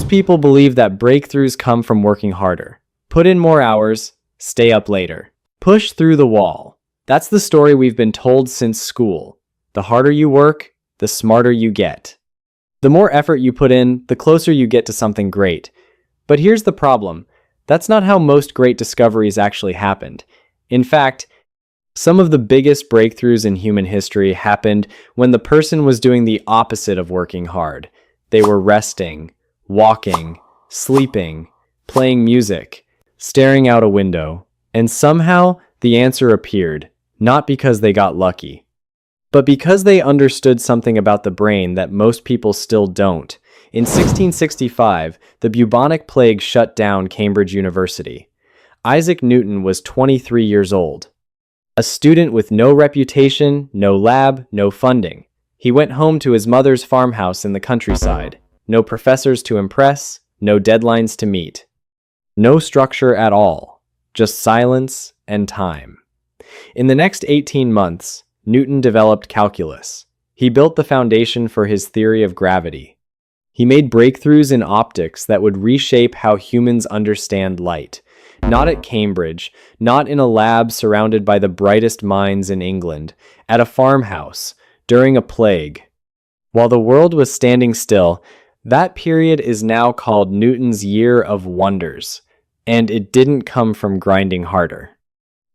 Most people believe that breakthroughs come from working harder. Put in more hours, stay up later. Push through the wall. That's the story we've been told since school. The harder you work, the smarter you get. The more effort you put in, the closer you get to something great. But here's the problem. That's not how most great discoveries actually happened. In fact, some of the biggest breakthroughs in human history happened when the person was doing the opposite of working hard. They were resting, walking, sleeping, playing music, staring out a window, and somehow the answer appeared, not because they got lucky, but because they understood something about the brain that most people still don't. In 1665, the bubonic plague shut down Cambridge University. Isaac Newton was 23 years old. A student with no reputation, no lab, no funding. He went home to his mother's farmhouse in the countryside. No professors to impress, no deadlines to meet. No structure at all, just silence and time. In the next 18 months, Newton developed calculus. He built the foundation for his theory of gravity. He made breakthroughs in optics that would reshape how humans understand light. Not at Cambridge, not in a lab surrounded by the brightest minds in England, at a farmhouse, during a plague. While the world was standing still, that period is now called Newton's Year of Wonders, and it didn't come from grinding harder.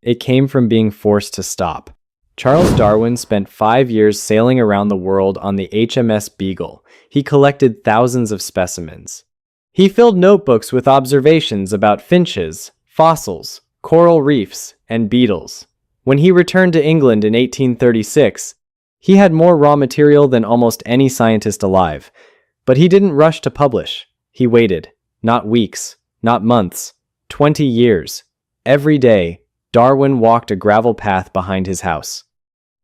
It came from being forced to stop. Charles Darwin spent 5 years sailing around the world on the HMS Beagle. He collected thousands of specimens. He filled notebooks with observations about finches, fossils, coral reefs, and beetles. When he returned to England in 1836, he had more raw material than almost any scientist alive. But he didn't rush to publish. He waited. Not weeks, not months, 20 years. Every day, Darwin walked a gravel path behind his house.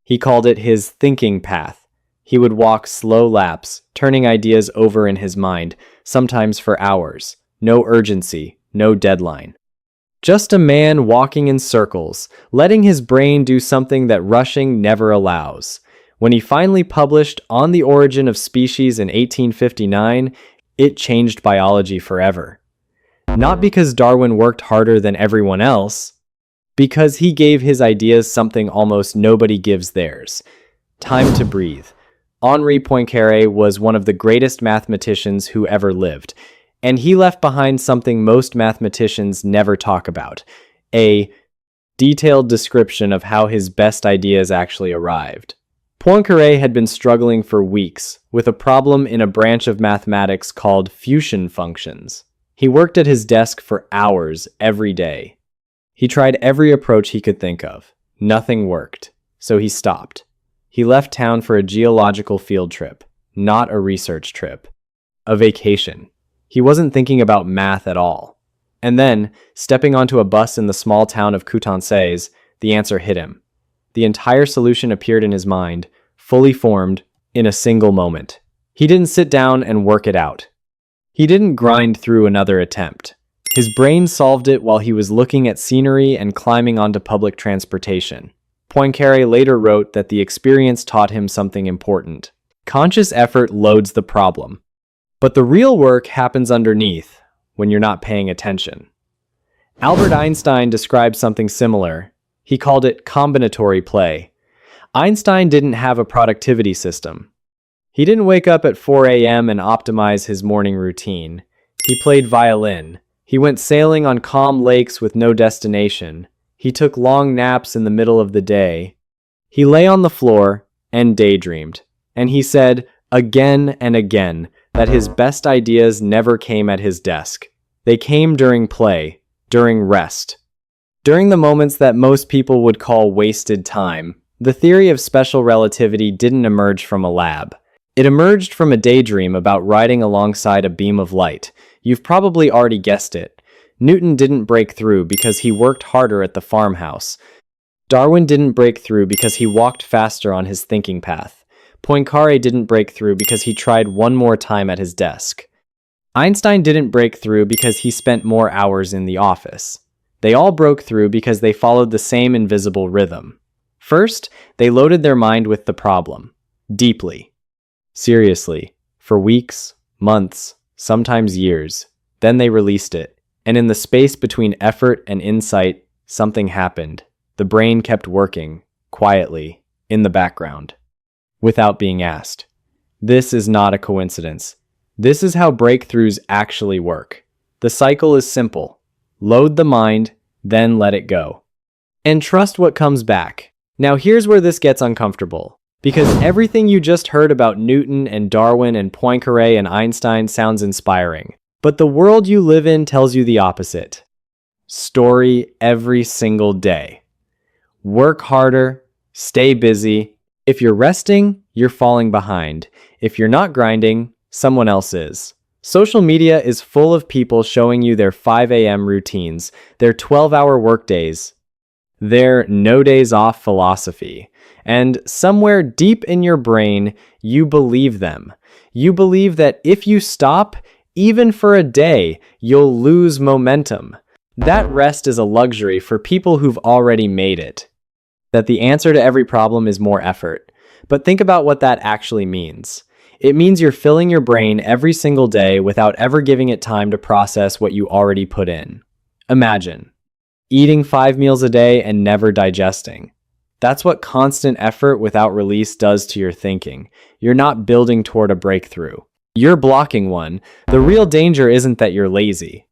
He called it his thinking path. He would walk slow laps, turning ideas over in his mind, sometimes for hours. No urgency, no deadline. Just a man walking in circles, letting his brain do something that rushing never allows. When he finally published On the Origin of Species in 1859, it changed biology forever. Not because Darwin worked harder than everyone else, because he gave his ideas something almost nobody gives theirs: time to breathe. Henri Poincaré was one of the greatest mathematicians who ever lived, and he left behind something most mathematicians never talk about: a detailed description of how his best ideas actually arrived. Poincaré had been struggling for weeks with a problem in a branch of mathematics called fusion functions. He worked at his desk for hours every day. He tried every approach he could think of. Nothing worked, so he stopped. He left town for a geological field trip, not a research trip. A vacation. He wasn't thinking about math at all. And then, stepping onto a bus in the small town of Coutances, the answer hit him. The entire solution appeared in his mind, fully formed, in a single moment. He didn't sit down and work it out. He didn't grind through another attempt. His brain solved it while he was looking at scenery and climbing onto public transportation. Poincaré later wrote that the experience taught him something important. Conscious effort loads the problem, but the real work happens underneath, when you're not paying attention. Albert Einstein described something similar. He called it combinatory play. Einstein didn't have a productivity system. He didn't wake up at 4 a.m. and optimize his morning routine. He played violin. He went sailing on calm lakes with no destination. He took long naps in the middle of the day. He lay on the floor and daydreamed. And he said, again and again, that his best ideas never came at his desk. They came during play, during rest. During the moments that most people would call wasted time. The theory of special relativity didn't emerge from a lab. It emerged from a daydream about riding alongside a beam of light. You've probably already guessed it. Newton didn't break through because he worked harder at the farmhouse. Darwin didn't break through because he walked faster on his thinking path. Poincaré didn't break through because he tried one more time at his desk. Einstein didn't break through because he spent more hours in the office. They all broke through because they followed the same invisible rhythm. First, they loaded their mind with the problem. Deeply. Seriously. For weeks, months, sometimes years. Then they released it. And in the space between effort and insight, something happened. The brain kept working, quietly, in the background, without being asked. This is not a coincidence. This is how breakthroughs actually work. The cycle is simple. Load the mind, then let it go. And trust what comes back. Now here's where this gets uncomfortable. Because everything you just heard about Newton and Darwin and Poincaré and Einstein sounds inspiring. But the world you live in tells you the opposite. Story every single day. Work harder, stay busy. If you're resting, you're falling behind. If you're not grinding, someone else is. Social media is full of people showing you their 5 a.m. routines, their 12-hour workdays, their no days off philosophy. And somewhere deep in your brain, you believe them. You believe that if you stop, even for a day, you'll lose momentum. That rest is a luxury for people who've already made it. That the answer to every problem is more effort. But think about what that actually means. It means you're filling your brain every single day without ever giving it time to process what you already put in. Imagine eating 5 meals a day and never digesting. That's what constant effort without release does to your thinking. You're not building toward a breakthrough. You're blocking one. The real danger isn't that you're lazy.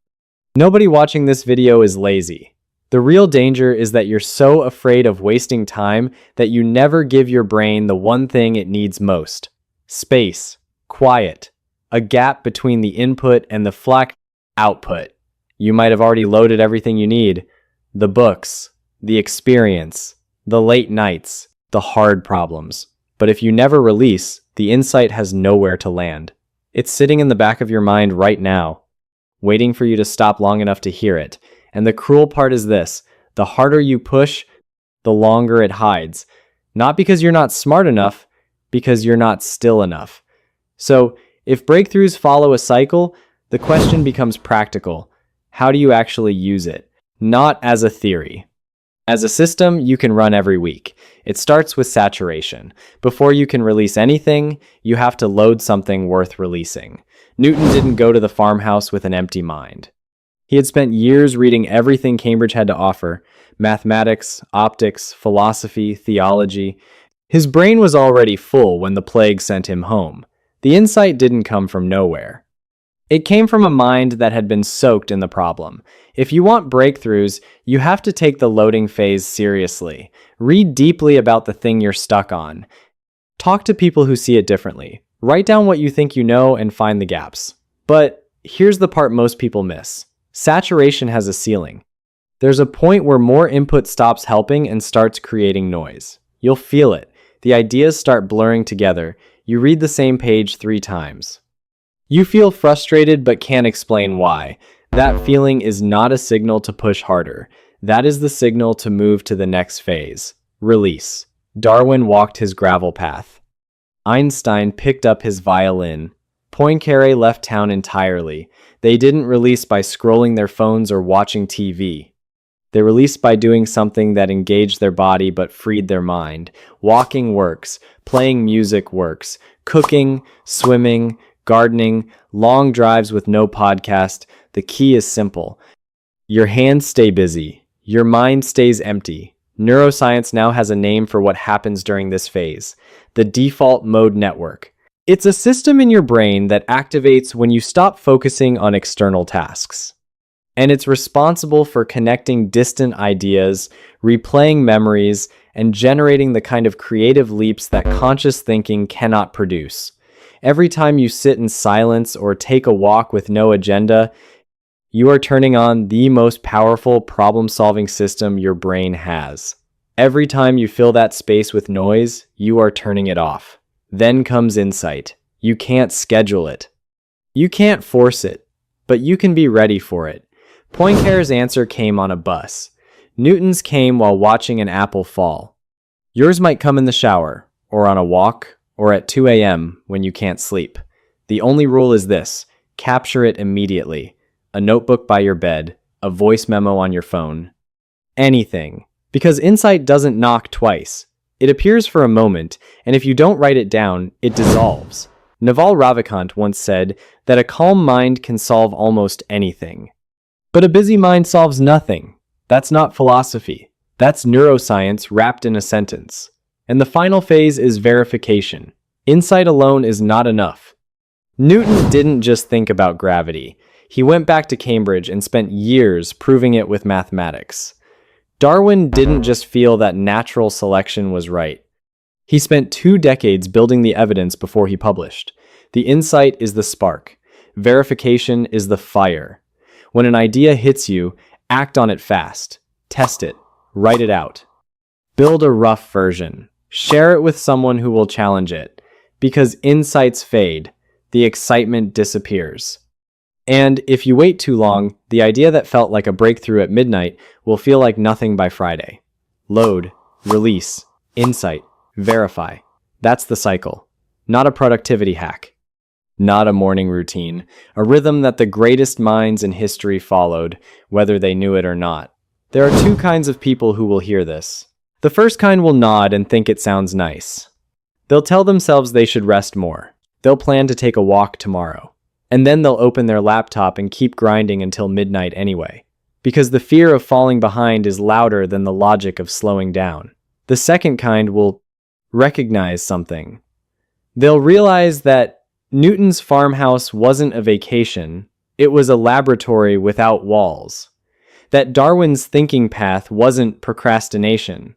Nobody watching this video is lazy. The real danger is that you're so afraid of wasting time that you never give your brain the one thing it needs most. Space, quiet, a gap between the input and the flack output. You might have already loaded everything you need. The books, the experience, the late nights, the hard problems. But if you never release, the insight has nowhere to land. It's sitting in the back of your mind right now, waiting for you to stop long enough to hear it. And the cruel part is this: the harder you push, the longer it hides. Not because you're not smart enough, because you're not still enough. So, if breakthroughs follow a cycle, the question becomes practical. How do you actually use it? Not as a theory. As a system, you can run every week. It starts with saturation. Before you can release anything, you have to load something worth releasing. Newton didn't go to the farmhouse with an empty mind. He had spent years reading everything Cambridge had to offer: mathematics, optics, philosophy, theology. His brain was already full when the plague sent him home. The insight didn't come from nowhere. It came from a mind that had been soaked in the problem. If you want breakthroughs, you have to take the loading phase seriously. Read deeply about the thing you're stuck on. Talk to people who see it differently. Write down what you think you know and find the gaps. But here's the part most people miss. Saturation has a ceiling. There's a point where more input stops helping and starts creating noise. You'll feel it. The ideas start blurring together. You read the same page 3 times. You feel frustrated but can't explain why. That feeling is not a signal to push harder. That is the signal to move to the next phase. Release. Darwin walked his gravel path. Einstein picked up his violin. Poincaré left town entirely. They didn't release by scrolling their phones or watching TV. They released by doing something that engaged their body but freed their mind. Walking works. Playing music works. Cooking, swimming, gardening, long drives with no podcast. The key is simple. Your hands stay busy. Your mind stays empty. Neuroscience now has a name for what happens during this phase: the default mode network. It's a system in your brain that activates when you stop focusing on external tasks. And it's responsible for connecting distant ideas, replaying memories, and generating the kind of creative leaps that conscious thinking cannot produce. Every time you sit in silence or take a walk with no agenda, you are turning on the most powerful problem-solving system your brain has. Every time you fill that space with noise, you are turning it off. Then comes insight. You can't schedule it. You can't force it, but you can be ready for it. Poincaré's answer came on a bus. Newton's came while watching an apple fall. Yours might come in the shower, or on a walk, or at 2 a.m. when you can't sleep. The only rule is this: capture it immediately. A notebook by your bed, a voice memo on your phone. Anything. Because insight doesn't knock twice. It appears for a moment, and if you don't write it down, it dissolves. Naval Ravikant once said that a calm mind can solve almost anything. But a busy mind solves nothing. That's not philosophy. That's neuroscience wrapped in a sentence. And the final phase is verification. Insight alone is not enough. Newton didn't just think about gravity. He went back to Cambridge and spent years proving it with mathematics. Darwin didn't just feel that natural selection was right. He spent 2 decades building the evidence before he published. The insight is the spark. Verification is the fire. When an idea hits you, act on it fast. Test it. Write it out. Build a rough version. Share it with someone who will challenge it. Because insights fade, the excitement disappears. And if you wait too long, the idea that felt like a breakthrough at midnight will feel like nothing by Friday. Load, release, insight, verify. That's the cycle. Not a productivity hack. Not a morning routine. A rhythm that the greatest minds in history followed, whether they knew it or not. There are 2 kinds of people who will hear this. The first kind will nod and think it sounds nice. They'll tell themselves they should rest more. They'll plan to take a walk tomorrow. And then they'll open their laptop and keep grinding until midnight anyway. Because the fear of falling behind is louder than the logic of slowing down. The second kind will recognize something. They'll realize that Newton's farmhouse wasn't a vacation, it was a laboratory without walls. That Darwin's thinking path wasn't procrastination.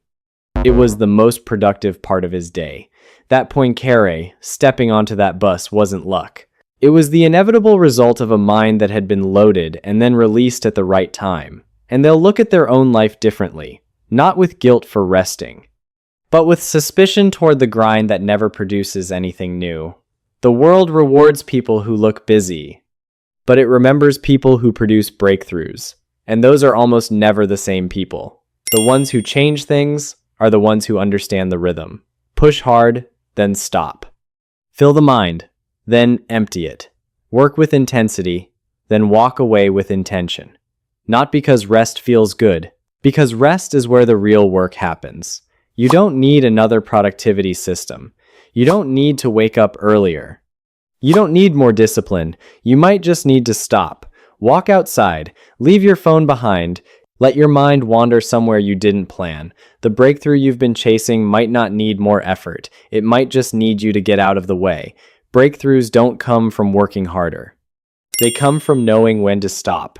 It was the most productive part of his day. That Poincaré, stepping onto that bus, wasn't luck. It was the inevitable result of a mind that had been loaded and then released at the right time. And they'll look at their own life differently, not with guilt for resting, but with suspicion toward the grind that never produces anything new. The world rewards people who look busy, but it remembers people who produce breakthroughs, and those are almost never the same people. The ones who change things are the ones who understand the rhythm. Push hard, then stop. Fill the mind, then empty it. Work with intensity, then walk away with intention. Not because rest feels good, because rest is where the real work happens. You don't need another productivity system. You don't need to wake up earlier. You don't need more discipline. You might just need to stop. Walk outside. Leave your phone behind. Let your mind wander somewhere you didn't plan. The breakthrough you've been chasing might not need more effort. It might just need you to get out of the way. Breakthroughs don't come from working harder. They come from knowing when to stop.